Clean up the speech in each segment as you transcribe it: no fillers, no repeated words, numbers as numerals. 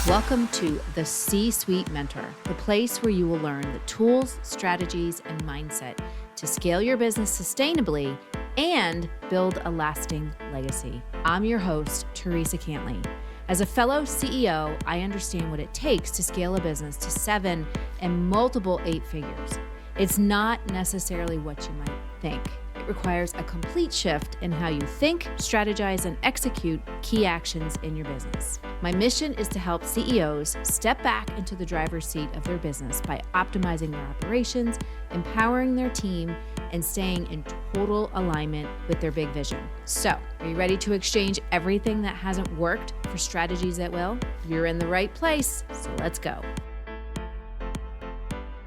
Welcome to the C-Suite Mentor, the place where you will learn the tools, strategies, and mindset to scale your business sustainably and build a lasting legacy. I'm your host, Theresa Cantley. As a fellow CEO, I understand what it takes to scale a business to 7 and multiple 8 figures. It's not necessarily what you might think. It requires a complete shift in how you think, strategize, and execute key actions in your business. My mission is to help CEOs step back into the driver's seat of their business by optimizing their operations, empowering their team, and staying in total alignment with their big vision. So, are you ready to exchange everything that hasn't worked for strategies that will? You're in the right place, so let's go.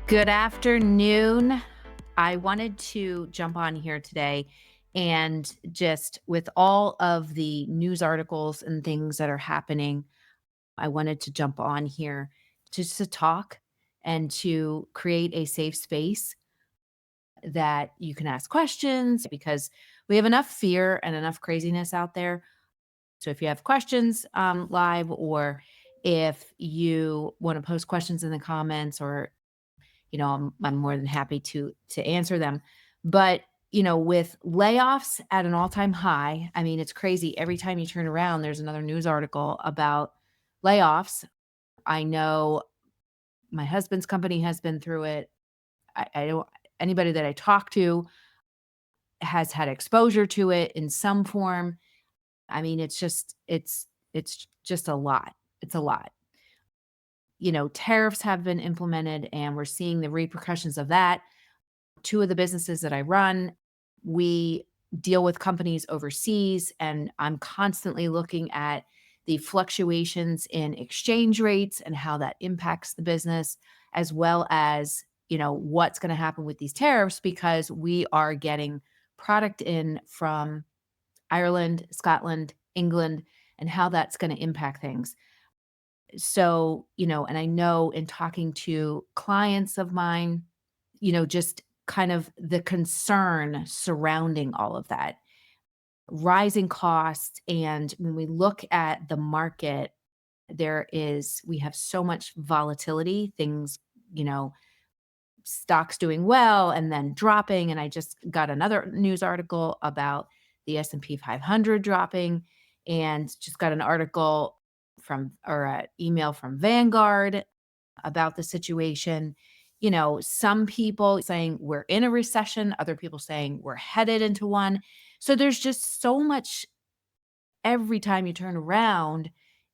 Good afternoon. I wanted to jump on here today and just with all of the news articles and things that are happening, I wanted to jump on here just to talk and to create a safe space that you can ask questions because we have enough fear and enough craziness out there. So if you have questions live, or if you want to post questions in the comments, or I'm more than happy to answer them. But, with layoffs at an all-time high, I mean, it's crazy. Every time you turn around, there's another news article about layoffs. I know my husband's company has been through it. I don't, anybody that I talk to has had exposure to it in some form. I mean, it's just a lot. It's a lot. Tariffs have been implemented and we're seeing the repercussions of that. 2 of the businesses that I run, we deal with companies overseas, and I'm constantly looking at the fluctuations in exchange rates and how that impacts the business, as well as, what's going to happen with these tariffs, because we are getting product in from Ireland, Scotland, England, and how that's going to impact things. So, and I know in talking to clients of mine, just kind of the concern surrounding all of that, rising costs. And when we look at the market, we have so much volatility, things, stocks doing well and then dropping. And I just got another news article about the S&P 500 dropping, and just got an article email from Vanguard about the situation. Some people saying we're in a recession, other people saying we're headed into one. So there's just so much. Every time you turn around,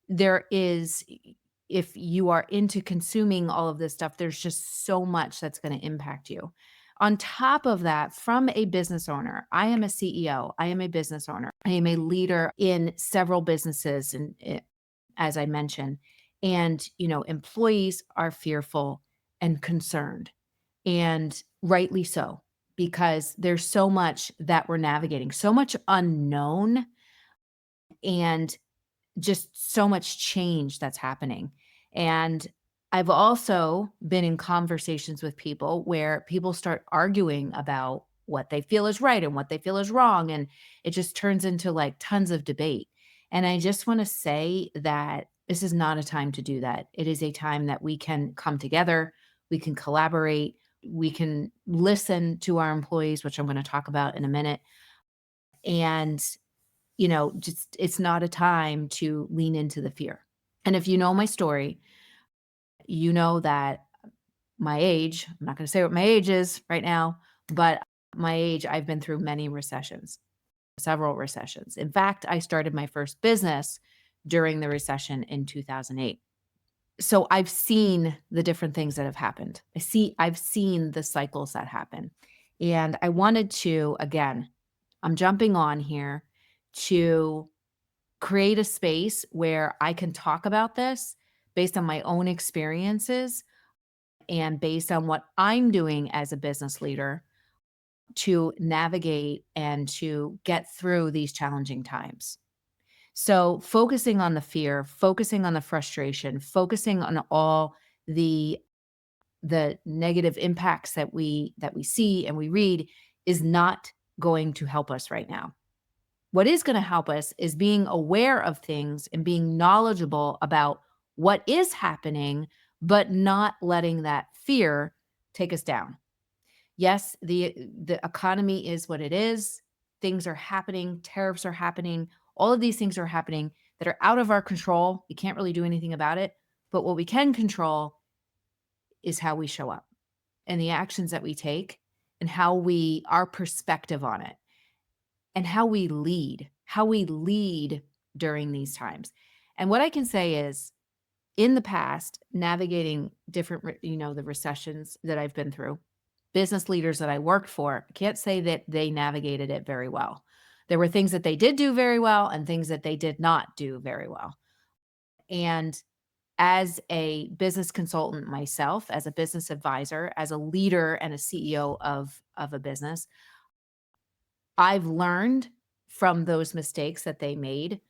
if you are into consuming all of this stuff, there's just so much that's going to impact you. On top of that, from a business owner, I am a CEO, I am a business owner, I am a leader in several businesses, and as I mentioned, and employees are fearful and concerned, and rightly so, because there's so much that we're navigating, so much unknown, and just so much change that's happening. And I've also been in conversations with people where people start arguing about what they feel is right and what they feel is wrong. And it just turns into like tons of debate. And I just want to say that this is not a time to do that. It is a time that we can come together, we can collaborate, we can listen to our employees, which I'm going to talk about in a minute. And just it's not a time to lean into the fear. And if you know my story, you know that my age, I'm not going to say what my age is right now, but my age, I've been through many recessions, several recessions. In fact, I started my first business during the recession in 2008. So I've seen the different things that have happened. I've seen the cycles that happen. And I wanted to, again, I'm jumping on here to create a space where I can talk about this based on my own experiences and based on what I'm doing as a business leader to navigate and to get through these challenging times. So focusing on the fear, focusing on the frustration, focusing on all the negative impacts that we see and we read is not going to help us right now. What is going to help us is being aware of things and being knowledgeable about what is happening, but not letting that fear take us down. Yes, the economy is what it is. Things are happening, tariffs are happening, all of these things are happening that are out of our control. We can't really do anything about it, but what we can control is how we show up and the actions that we take and our perspective on it and how we lead during these times. And what I can say is in the past, navigating different, the recessions that I've been through, business leaders that I worked for, I can't say that they navigated it very well. There were things that they did do very well and things that they did not do very well. And as a business consultant myself, as a business advisor, as a leader and a CEO of a business, I've learned from those mistakes that they made.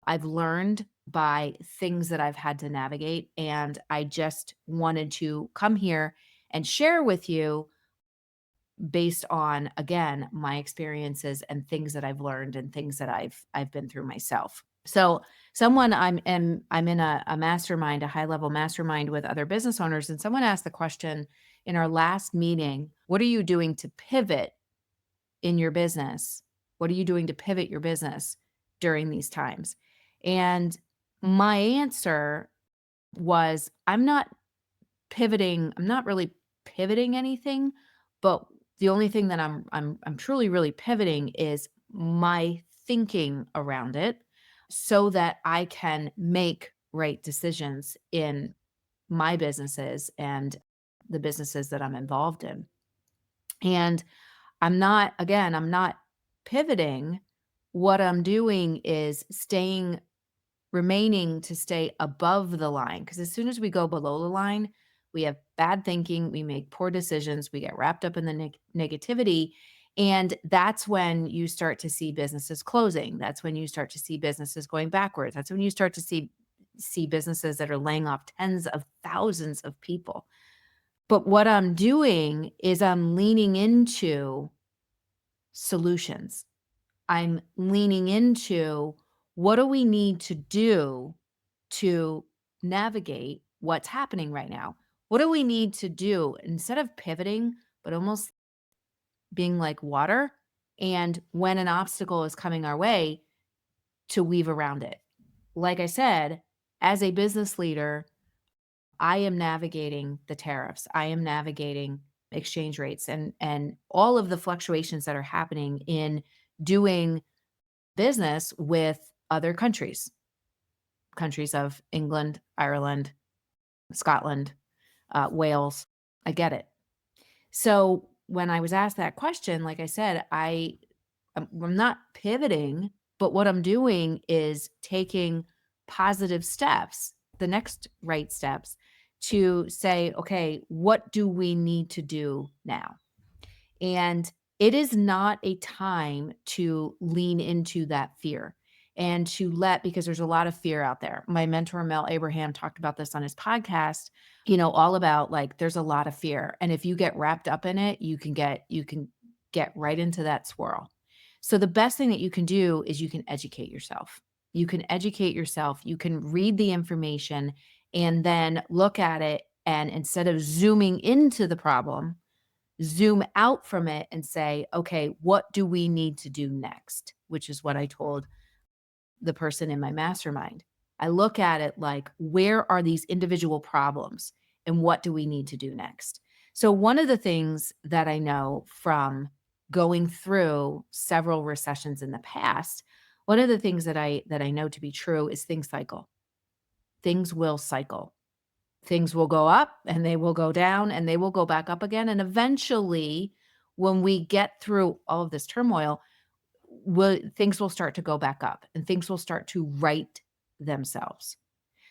I've learned by things that I've had to navigate, and I just wanted to come here and share with you based on, again, my experiences and things that I've learned and things that I've been through myself. So, I'm in a mastermind, a high-level mastermind with other business owners, and someone asked the question in our last meeting, "What are you doing to pivot in your business? What are you doing to pivot your business during these times?" And my answer was, I'm not really pivoting anything, but the only thing that I'm truly really pivoting is my thinking around it so that I can make right decisions in my businesses and the businesses that I'm involved in. And I'm not pivoting. What I'm doing is remaining to stay above the line. Because as soon as we go below the line, we have bad thinking, we make poor decisions, we get wrapped up in the negativity. And that's when you start to see businesses closing. That's when you start to see businesses going backwards. That's when you start to see businesses that are laying off tens of thousands of people. But what I'm doing is I'm leaning into solutions. I'm leaning into what do we need to do to navigate what's happening right now? What do we need to do instead of pivoting, but almost being like water? And when an obstacle is coming our way, to weave around it. Like I said, as a business leader, I am navigating the tariffs. I am navigating exchange rates and all of the fluctuations that are happening in doing business with other countries of England, Ireland, Scotland, Wales. I get it. So when I was asked that question, like I said, I'm not pivoting, but what I'm doing is taking positive steps, the next right steps to say, okay, what do we need to do now? And it is not a time to lean into that fear and because there's a lot of fear out there. My mentor, Mel Abraham, talked about this on his podcast, all about like there's a lot of fear. And if you get wrapped up in it, you can get right into that swirl. So the best thing that you can do is you can educate yourself. You can educate yourself. You can read the information and then look at it. And instead of zooming into the problem, zoom out from it and say, okay, what do we need to do next? Which is what I told the person in my mastermind. I look at it like, where are these individual problems and what do we need to do next? So, one of the things that I know from going through several recessions in the past, one of the things that I know to be true is things cycle. Things will cycle. Things will go up and they will go down and they will go back up again. And eventually, when we get through all of this turmoil, things will start to go back up and things will start to right themselves.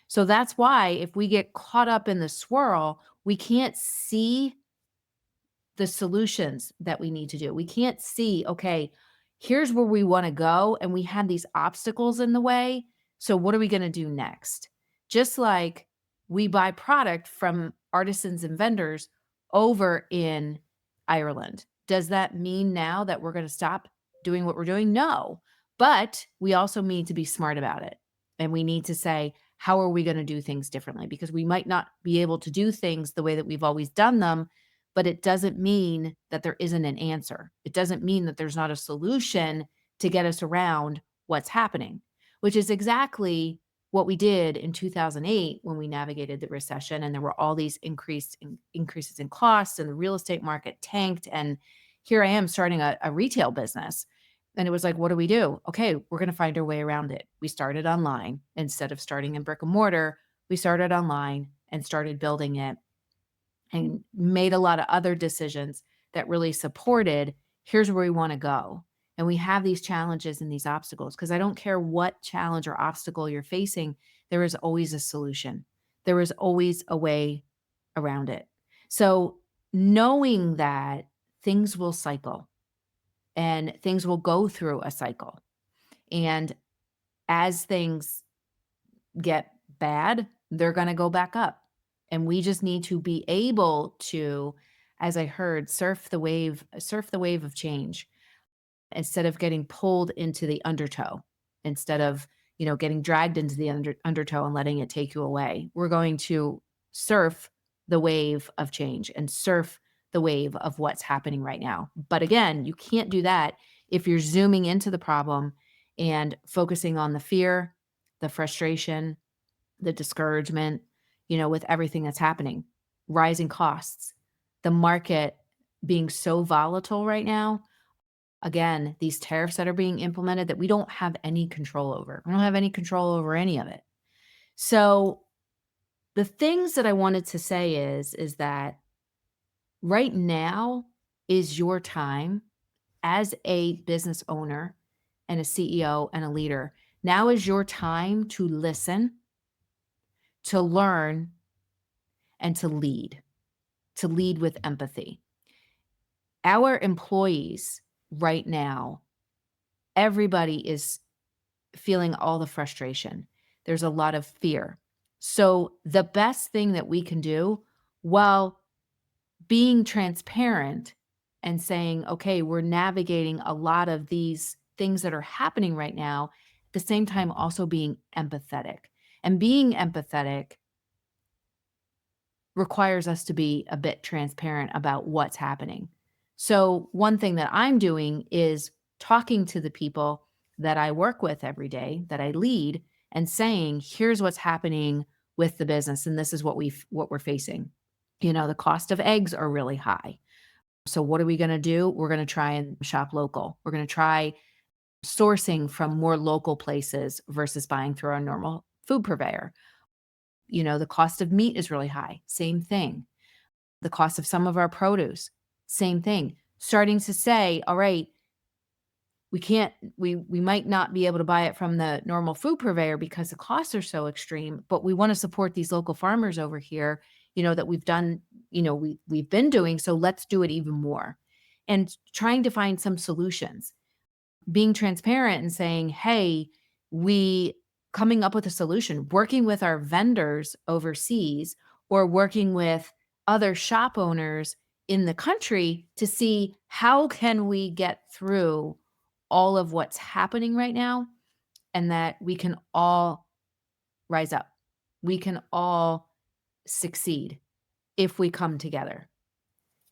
So that's why if we get caught up in the swirl, we can't see the solutions that we need to do. We can't see, okay, here's where we want to go, and we have these obstacles in the way. So, what are we going to do next? Just like we buy product from artisans and vendors over in Ireland. Does that mean now that we're going to stop doing what we're doing? No. But we also need to be smart about it. And we need to say, how are we going to do things differently? Because we might not be able to do things the way that we've always done them, but it doesn't mean that there isn't an answer. It doesn't mean that there's not a solution to get us around what's happening, which is exactly what we did in 2008 when we navigated the recession and there were all these increases in costs and the real estate market tanked. And here I am starting a retail business. And it was like, what do we do? Okay, we're going to find our way around it. We started online instead of starting in brick and mortar. We started online and started building it and made a lot of other decisions that really supported here's where we want to go. And we have these challenges and these obstacles because I don't care what challenge or obstacle you're facing, there is always a solution. There is always a way around it. So, knowing that things will cycle and things will go through a cycle. And as things get bad, they're going to go back up. And we just need to be able to, as I heard, surf the wave of change instead of getting pulled into the undertow, instead of, getting dragged into the undertow and letting it take you away. We're going to surf the wave of change and surf the wave of what's happening right now. But again, you can't do that if you're zooming into the problem and focusing on the fear, the frustration, the discouragement, with everything that's happening, rising costs, the market being so volatile right now. Again, these tariffs that are being implemented that we don't have any control over. We don't have any control over any of it. So the things that I wanted to say is that right now is your time as a business owner and a CEO and a leader. Now is your time to listen, to learn, and to lead with empathy. Our employees right now, everybody is feeling all the frustration. There's a lot of fear. So the best thing that we can do while being transparent and saying, okay, we're navigating a lot of these things that are happening right now, at the same time also being empathetic. And being empathetic requires us to be a bit transparent about what's happening. So, one thing that I'm doing is talking to the people that I work with every day, that I lead, and saying, here's what's happening with the business and this is what we're facing. The cost of eggs are really high. So what are we going to do? We're going to try and shop local. We're going to try sourcing from more local places versus buying through our normal food purveyor. The cost of meat is really high. Same thing. The cost of some of our produce, same thing. Starting to say, all right, we might not be able to buy it from the normal food purveyor because the costs are so extreme, but we want to support these local farmers over here, that we've done, we've been doing, so let's do it even more. And trying to find some solutions, being transparent and saying, hey, we coming up with a solution, working with our vendors overseas or working with other shop owners in the country to see how can we get through all of what's happening right now and that we can all rise up. We can all succeed if we come together.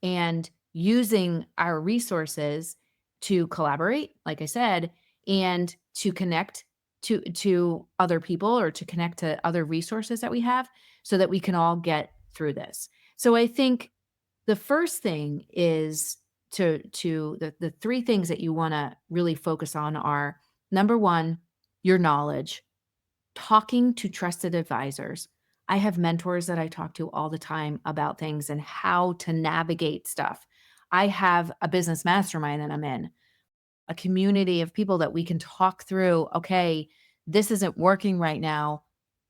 And using our resources to collaborate, like I said, and to connect to other people or to connect to other resources that we have so that we can all get through this. So I think the first thing is the three things that you want to really focus on are number one, your knowledge, talking to trusted advisors. I have mentors that I talk to all the time about things and how to navigate stuff. I have a business mastermind that I'm in, a community of people that we can talk through, okay, this isn't working right now.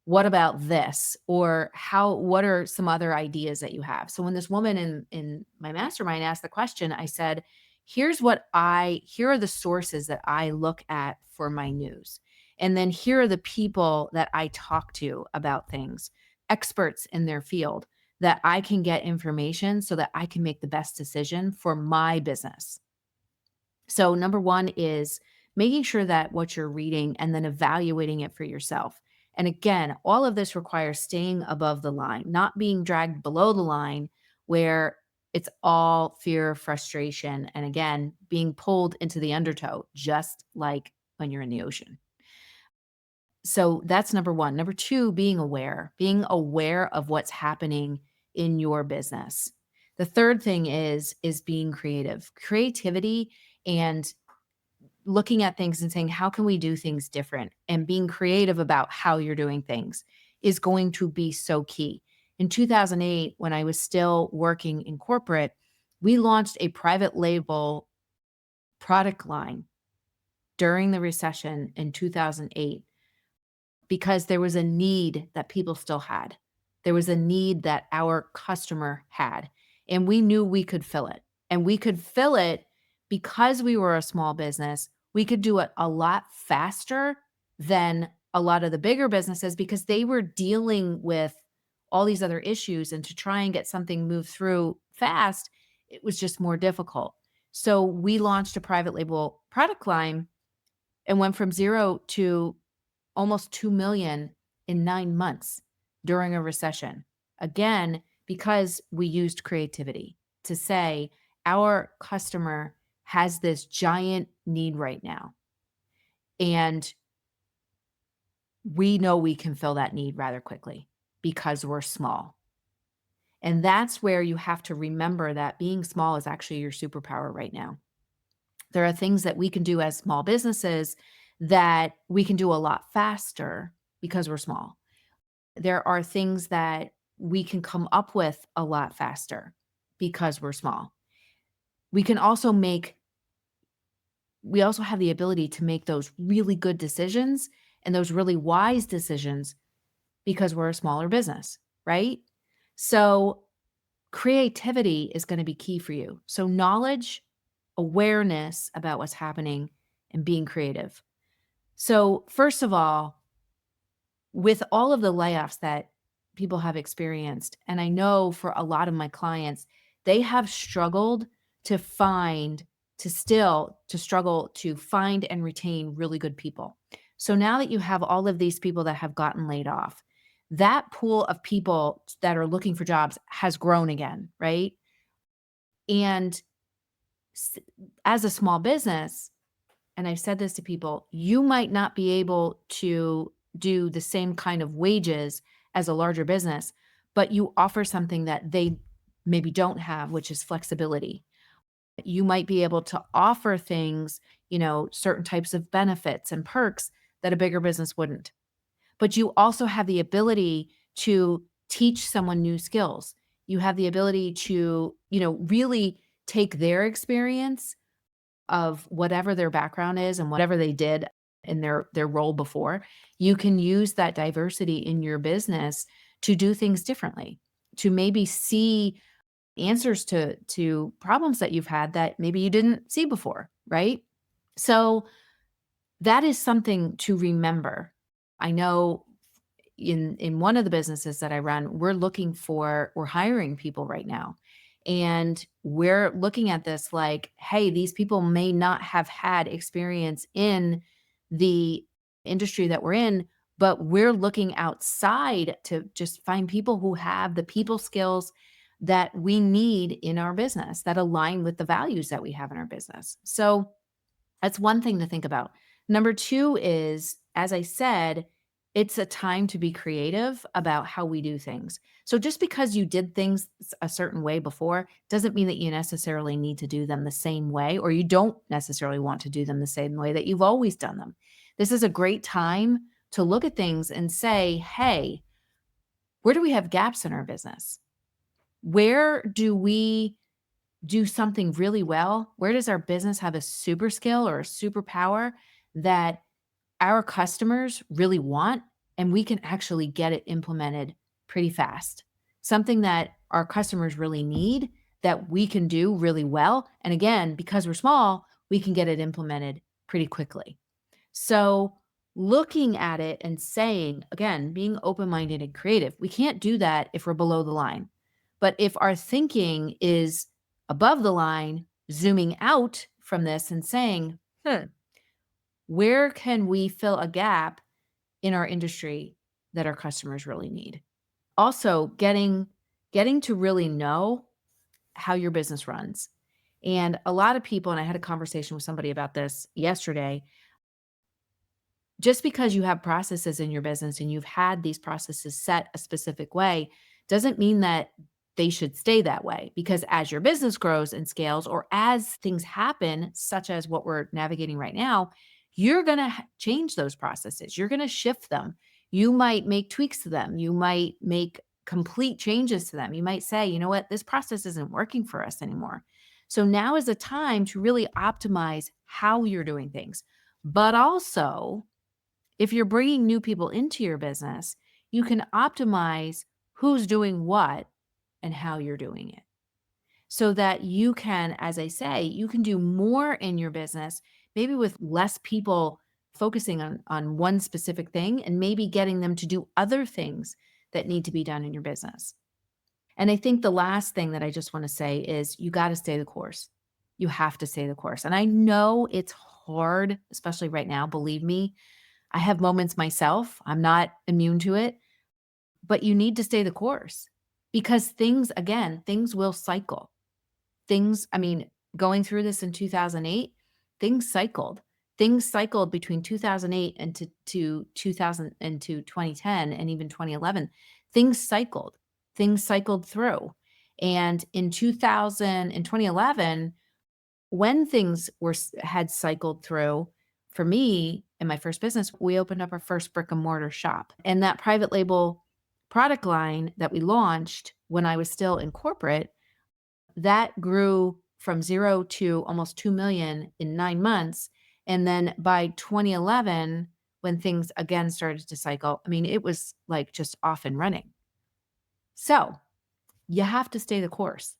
What about this? Or what are some other ideas that you have? So when this woman in my mastermind asked the question, I said, here are the sources that I look at for my news. And then here are the people that I talk to about things, experts in their field that I can get information so that I can make the best decision for my business. So number one is making sure that what you're reading and then evaluating it for yourself. And again, all of this requires staying above the line, not being dragged below the line where it's all fear, frustration, and again, being pulled into the undertow, just like when you're in the ocean. So that's number one. Number two, being aware of what's happening in your business. The third thing is being creative. Creativity and looking at things and saying, how can we do things different? And being creative about how you're doing things is going to be so key. In 2008, when I was still working in corporate, we launched a private label product line during the recession in 2008 because there was a need that people still had. There was a need that our customer had, and we knew we could fill it. And we could fill it because we were a small business. We could do it a lot faster than a lot of the bigger businesses because they were dealing with all these other issues. And to try and get something moved through fast, it was just more difficult. So we launched a private label product line and went from zero to almost 2 million in 9 months during a recession. Again, because we used creativity to say our customer has this giant need right now, and we know we can fill that need rather quickly because we're small. And that's where you have to remember that being small is actually your superpower right now. There are things that we can do as small businesses that we can do a lot faster because we're small. There are things that we can come up with a lot faster because we're small. We can also make we also have the ability to make those really good decisions and those really wise decisions because we're a smaller business, right? So creativity is going to be key for you. So knowledge, awareness about what's happening, and being creative. So first of all, with all of the layoffs that people have experienced, and I know for a lot of my clients, they have struggled to find to struggle to find and retain really good people. So now that you have all of these people that have gotten laid off, that pool of people that are looking for jobs has grown again, right? And s- as a small business, and I've said this to people, you might not be able to do the same kind of wages as a larger business, but you offer something that they maybe don't have, which is flexibility. You might be able to offer things, certain types of benefits and perks that a bigger business wouldn't. But you also have the ability to teach someone new skills. You have the ability to, really take their experience of whatever their background is and whatever they did in their role before. You can use that diversity in your business to do things differently, to maybe see answers to problems that you've had that maybe you didn't see before, right? So that is something to remember. I know in one of the businesses that I run, we're hiring people right now. And we're looking at this like, hey, these people may not have had experience in the industry that we're in, but we're looking outside to just find people who have the people skills that we need in our business that align with the values that we have in our business. So that's one thing to think about. Number two is, as I said, it's a time to be creative about how we do things. So just because you did things a certain way before doesn't mean that you necessarily need to do them the same way, or you don't necessarily want to do them the same way that you've always done them. This is a great time to look at things and say, hey, where do we have gaps in our business? Where do we do something really well? Where does our business have a super skill or a superpower that our customers really want and we can actually get it implemented pretty fast? Something that our customers really need that we can do really well. And again, because we're small, we can get it implemented pretty quickly. So, looking at it and saying, again, being open minded and creative, we can't do that if we're below the line. But if our thinking is above the line, zooming out from this and saying, Where can we fill a gap in our industry that our customers really need? Also, getting to really know how your business runs. And a lot of people, and I had a conversation with somebody about this yesterday, just because you have processes in your business and you've had these processes set a specific way doesn't mean that they should stay that way. Because as your business grows and scales, or as things happen, such as what we're navigating right now, you're going to change those processes. You're going to shift them. You might make tweaks to them. You might make complete changes to them. You might say, you know what, this process isn't working for us anymore. So now is the time to really optimize how you're doing things. But also, if you're bringing new people into your business, you can optimize who's doing what and how you're doing it so that you can, as I say, you can do more in your business, maybe with less people focusing on one specific thing and maybe getting them to do other things that need to be done in your business. And I think the last thing that I just want to say is you got to stay the course. You have to stay the course. And I know it's hard, especially right now. Believe me, I have moments myself. I'm not immune to it, but you need to stay the course because things, again, things will cycle. I mean, going through this in 2008, things cycled. Things cycled between 2008 and to 2000 and to 2010 and even 2011. Things cycled. Things cycled through. And in 2000 and 2011, when things had cycled through, for me in my first business, we opened up our first brick and mortar shop. And that private label product line that we launched when I was still in corporate, that grew from 0 to almost 2 million in 9 months. And then by 2011, when things again started to cycle, I mean, it was like just off and running. So you have to stay the course.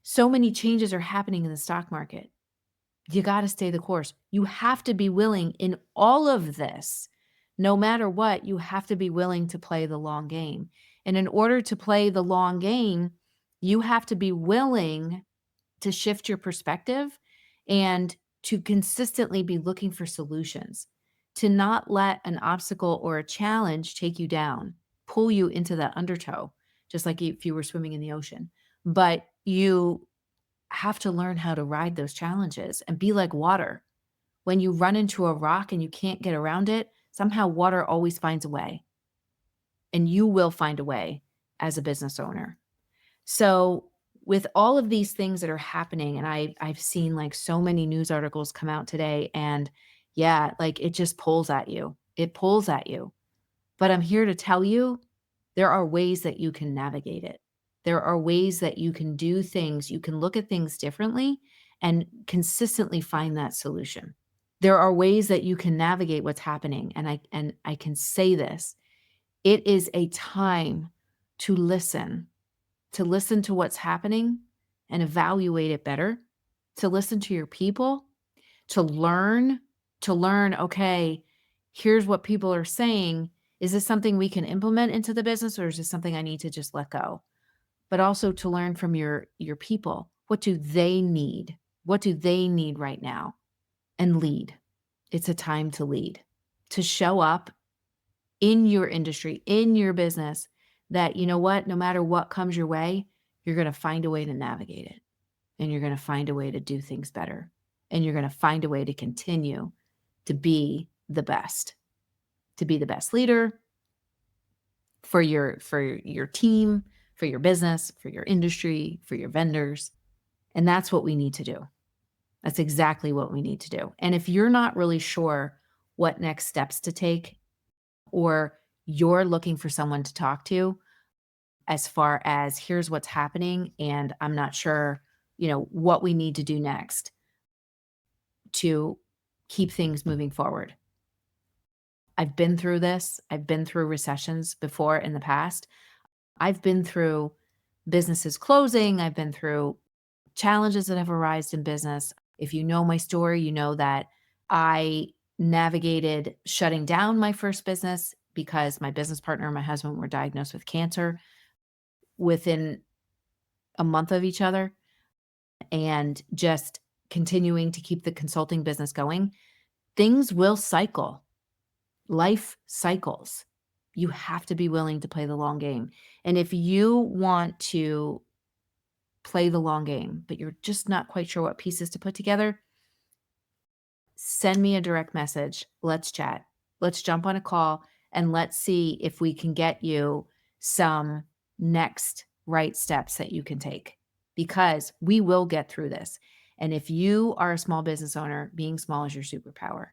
So many changes are happening in the stock market. You got to stay the course. You have to be willing in all of this, no matter what, you have to be willing to play the long game. And in order to play the long game, you have to be willing to shift your perspective and to consistently be looking for solutions, to not let an obstacle or a challenge take you down, pull you into that undertow, just like if you were swimming in the ocean. But you have to learn how to ride those challenges and be like water. When you run into a rock and you can't get around it, somehow water always finds a way, and you will find a way as a business owner. So, with all of these things that are happening, and I've seen like so many news articles come out today, and yeah, like it just pulls at you. It pulls at you. But I'm here to tell you there are ways that you can navigate it. There are ways that you can do things, you can look at things differently and consistently find that solution. There are ways that you can navigate what's happening, and I can say this. It is a time to listen to what's happening and evaluate it better, to listen to your people, to learn, okay, here's what people are saying. Is this something we can implement into the business, or is this something I need to just let go? But also to learn from your people. What do they need? What do they need right now? And lead. It's a time to lead, to show up in your industry, in your business, that, you know what, no matter what comes your way, you're going to find a way to navigate it, and you're going to find a way to do things better, and you're going to find a way to continue to be the best, leader for your team, for your business, for your industry, for your vendors. And that's what we need to do. That's exactly what we need to do. And if you're not really sure what next steps to take, or you're looking for someone to talk to as far as here's what's happening and I'm not sure, what we need to do next to keep things moving forward. I've been through this. I've been through recessions before in the past. I've been through businesses closing. I've been through challenges that have arisen in business. If you know my story, you know that I navigated shutting down my first business because my business partner and my husband were diagnosed with cancer within a month of each other, and just continuing to keep the consulting business going. Things will cycle. Life cycles. You have to be willing to play the long game. And if you want to play the long game, but you're just not quite sure what pieces to put together, send me a direct message. Let's chat. Let's jump on a call and let's see if we can get you some next right steps that you can take, because we will get through this. And if you are a small business owner, being small is your superpower.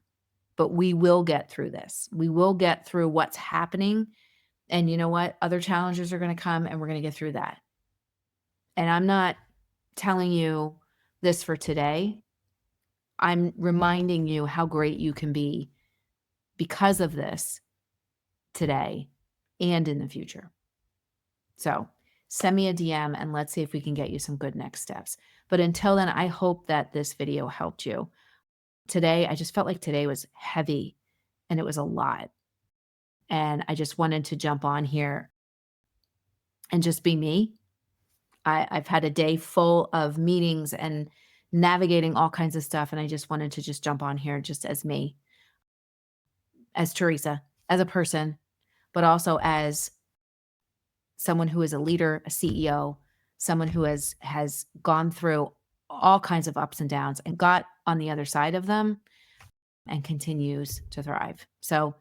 But we will get through this. We will get through what's happening. And you know what? Other challenges are going to come and we're going to get through that. And I'm not telling you this for today. I'm reminding you how great you can be because of this today and in the future. So send me a DM and let's see if we can get you some good next steps. But until then, I hope that this video helped you. Today, I just felt like today was heavy and it was a lot. And I just wanted to jump on here and just be me. I've had a day full of meetings and navigating all kinds of stuff. And I just wanted to just jump on here just as me, as Theresa, as a person, but also as someone who is a leader, a CEO, someone who has gone through all kinds of ups and downs and got on the other side of them and continues to thrive. So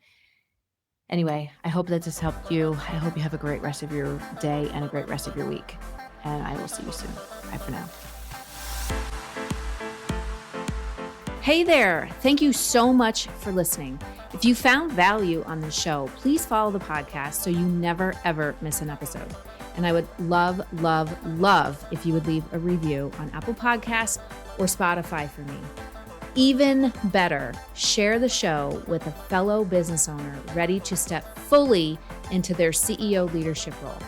anyway, I hope that this helped you. I hope you have a great rest of your day and a great rest of your week. And I will see you soon. Bye for now. Hey there. Thank you so much for listening. If you found value on this show, please follow the podcast so you never, ever miss an episode. And I would love, love, love if you would leave a review on Apple Podcasts or Spotify for me. Even better, share the show with a fellow business owner ready to step fully into their CEO leadership role.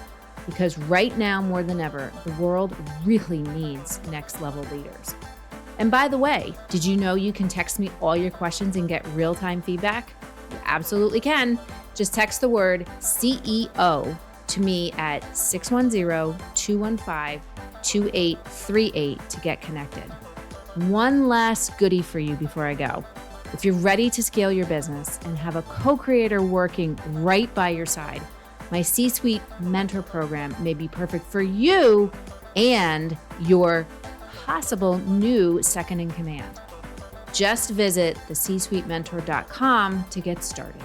Because right now, more than ever, the world really needs next level leaders. And by the way, did you know you can text me all your questions and get real-time feedback? You absolutely can. Just text the word CEO to me at 610-215-2838 to get connected. One last goodie for you before I go. If you're ready to scale your business and have a co-creator working right by your side, my C-Suite Mentor Program may be perfect for you and your possible new second in command. Just visit thecsuitementor.com to get started.